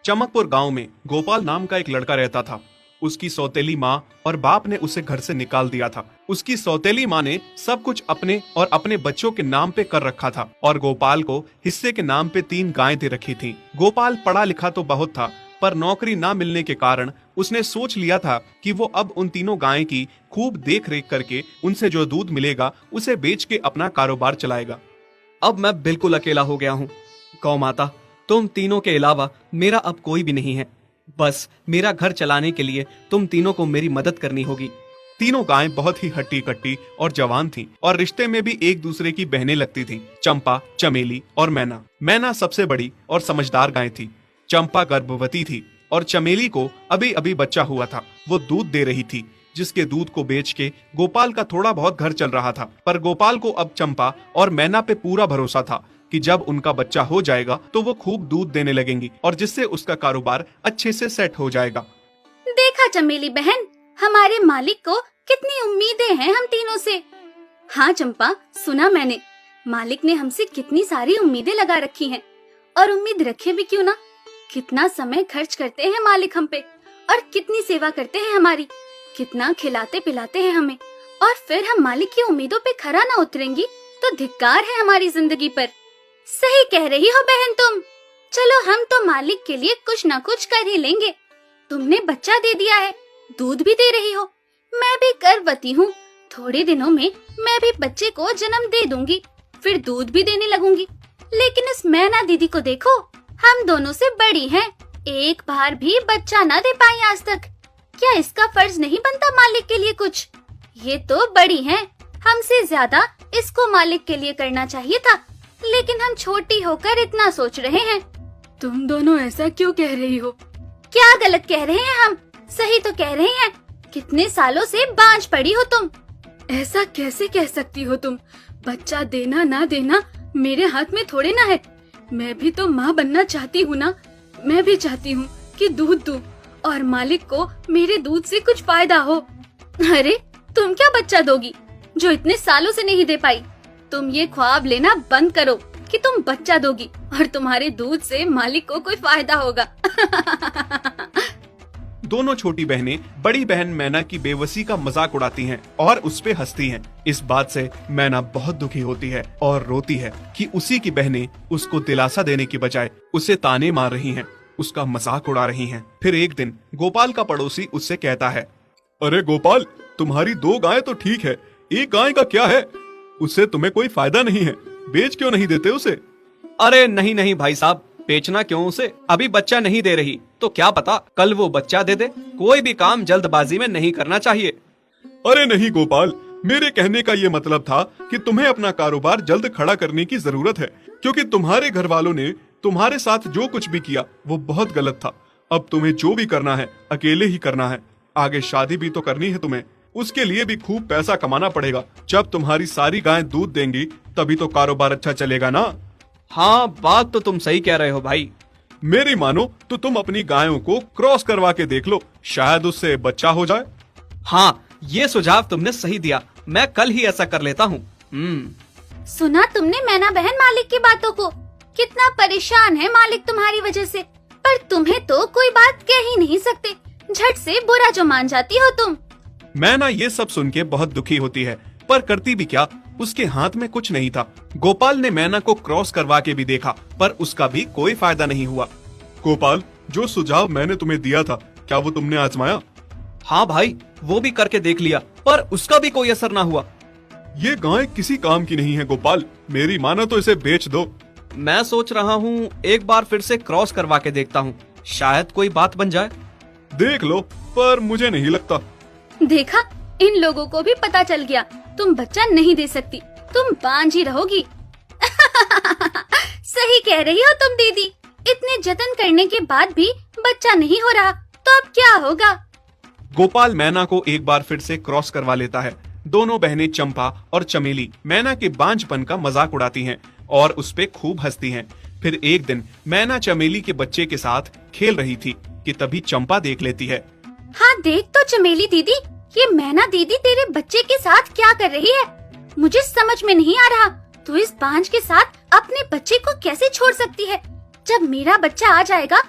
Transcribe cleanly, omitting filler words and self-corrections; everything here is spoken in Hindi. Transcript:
चमकपुर गांव में गोपाल नाम का एक लड़का रहता था। उसकी सौतेली माँ और बाप ने उसे घर से निकाल दिया था। उसकी सौतेली माँ ने सब कुछ अपने और अपने बच्चों के नाम पे कर रखा था और गोपाल को हिस्से के नाम पे 3 गायें दे रखी थी। गोपाल पढ़ा लिखा तो बहुत था, पर नौकरी ना मिलने के कारण उसने सोच लिया था कि वो अब उन तीनों गायें की खूब देख रेख करके उनसे जो दूध मिलेगा उसे बेच के अपना कारोबार चलाएगा। अब मैं बिल्कुल अकेला हो गया हूँ। गौ माता, तुम तीनों के अलावा मेरा अब कोई भी नहीं है। बस मेरा घर चलाने के लिए तुम तीनों को मेरी मदद करनी होगी। तीनों गायें बहुत ही हट्टी कट्टी और जवान थीं और रिश्ते में भी एक दूसरे की बहनें लगती थीं। चंपा, चमेली और मैना। मैना सबसे बड़ी और समझदार गाय थी। चंपा गर्भवती थी और चमेली को अभी अभी बच्चा हुआ था। वो दूध दे रही थी, जिसके दूध को बेच के गोपाल का थोड़ा बहुत घर चल रहा था। पर गोपाल को अब चंपा और मैना पे पूरा भरोसा था कि जब उनका बच्चा हो जाएगा तो वो खूब दूध देने लगेंगी और जिससे उसका कारोबार अच्छे से सेट हो जाएगा। देखा चमेली बहन, हमारे मालिक को कितनी उम्मीदें हैं हम तीनों से। हाँ चंपा, सुना मैंने, मालिक ने हमसे कितनी सारी उम्मीदें लगा रखी हैं। और उम्मीद रखे भी क्यों ना, कितना समय खर्च करते हैं मालिक हम पे और कितनी सेवा करते हैं हमारी, कितना खिलाते पिलाते हैं हमें। और फिर हम मालिक की उम्मीदों पे खरा ना उतरेंगी तो धिक्कार है हमारी जिंदगी पर। सही कह रही हो बहन तुम। चलो हम तो मालिक के लिए कुछ ना कुछ कर ही लेंगे। तुमने बच्चा दे दिया है, दूध भी दे रही हो, मैं भी गर्भवती हूँ। थोड़े दिनों में मैं भी बच्चे को जन्म दे दूंगी, फिर दूध भी देने लगूंगी। लेकिन इस मैना दीदी को देखो, हम दोनों से बड़ी हैं, एक बार भी बच्चा ना दे पाई आज तक। क्या इसका फर्ज नहीं बनता मालिक के लिए कुछ? ये तो बड़ी हैं, हमसे ज्यादा इसको मालिक के लिए करना चाहिए था, लेकिन हम छोटी होकर इतना सोच रहे हैं। तुम दोनों ऐसा क्यों कह रही हो? क्या गलत कह रहे हैं हम? सही तो कह रहे हैं। कितने सालों से बांझ पड़ी हो तुम। ऐसा कैसे कह सकती हो तुम? बच्चा देना ना देना मेरे हाथ में थोड़े ना है। मैं भी तो माँ बनना चाहती हूँ ना। मैं भी चाहती हूँ कि दूध दूँ और मालिक को मेरे दूध से कुछ फायदा हो। अरे तुम क्या बच्चा दोगी जो इतने सालों से नहीं दे पाई? तुम ये ख्वाब लेना बंद करो कि तुम बच्चा दोगी और तुम्हारे दूध से मालिक को कोई फायदा होगा। दोनों छोटी बहनें बड़ी बहन मैना की बेबसी का मजाक उड़ाती हैं और उस पे हंसती हैं। इस बात से मैना बहुत दुखी होती है और रोती है कि उसी की बहनें उसको दिलासा देने की बजाय उसे ताने मार रही हैं, उसका मजाक उड़ा रही हैं। फिर एक दिन गोपाल का पड़ोसी उससे कहता है, अरे गोपाल, तुम्हारी 2 गायें तो ठीक है, एक गाय का क्या है? उससे तुम्हें कोई फायदा नहीं है, बेच क्यों नहीं देते उसे? अरे नहीं नहीं भाई साहब, बेचना क्यों उसे? अभी बच्चा नहीं दे रही तो क्या पता कल वो बच्चा दे दे। कोई भी काम जल्दबाजी में नहीं करना चाहिए। अरे नहीं गोपाल, मेरे कहने का ये मतलब था कि तुम्हें अपना कारोबार जल्द खड़ा करने की जरूरत है, क्योंकि तुम्हारे घर वालों ने तुम्हारे साथ जो कुछ भी किया वो बहुत गलत था। अब तुम्हें जो भी करना है अकेले ही करना है। आगे शादी भी तो करनी है तुम्हें, उसके लिए भी खूब पैसा कमाना पड़ेगा। जब तुम्हारी सारी गायें दूध देंगी तभी तो कारोबार अच्छा चलेगा ना। हाँ, बात तो तुम सही कह रहे हो भाई। मेरी मानो तो तुम अपनी गायों को क्रॉस करवा के देख लो, शायद उससे बच्चा हो जाए। हाँ, ये सुझाव तुमने सही दिया, मैं कल ही ऐसा कर लेता हूँ। सुना तुमने मैना बहन मालिक की बातों को? कितना परेशान है मालिक तुम्हारी वजह से, पर तुम्हें तो कोई बात कह ही नहीं सकते, झट से बुरा जो मान जाती हो तुम। मैना ये सब सुन के बहुत दुखी होती है, पर करती भी क्या, उसके हाथ में कुछ नहीं था। गोपाल ने मैना को क्रॉस करवा के भी देखा, पर उसका भी कोई फायदा नहीं हुआ। गोपाल, जो सुझाव मैंने तुम्हें दिया था, क्या वो तुमने आजमाया? हाँ भाई, वो भी करके देख लिया, पर उसका भी कोई असर ना हुआ। ये गाय किसी काम की नहीं है गोपाल, मेरी माना तो इसे बेच दो। मैं सोच रहा हूँ एक बार फिर से क्रॉस करवा के देखता हूँ, शायद कोई बात बन जाए। देख लो, पर मुझे नहीं लगता। देखा, इन लोगों को भी पता चल गया, तुम बच्चा नहीं दे सकती, तुम बांझ ही रहोगी। सही कह रही हो तुम दीदी, इतने जतन करने के बाद भी बच्चा नहीं हो रहा, तो अब क्या होगा? गोपाल मैना को एक बार फिर से क्रॉस करवा लेता है। दोनों बहनें चंपा और चमेली मैना के बांझपन का मजाक उड़ाती हैं और उस पे खूब हंसती हैं। फिर एक दिन मैना चमेली के बच्चे के साथ खेल रही थी कि तभी चंपा देख लेती है। हाँ देख तो चमेली दीदी, ये मैना दीदी तेरे बच्चे के साथ क्या कर रही है? मुझे समझ में नहीं आ रहा, तू इस बांझ के साथ अपने बच्चे को कैसे छोड़ सकती है? जब मेरा बच्चा आ जाएगा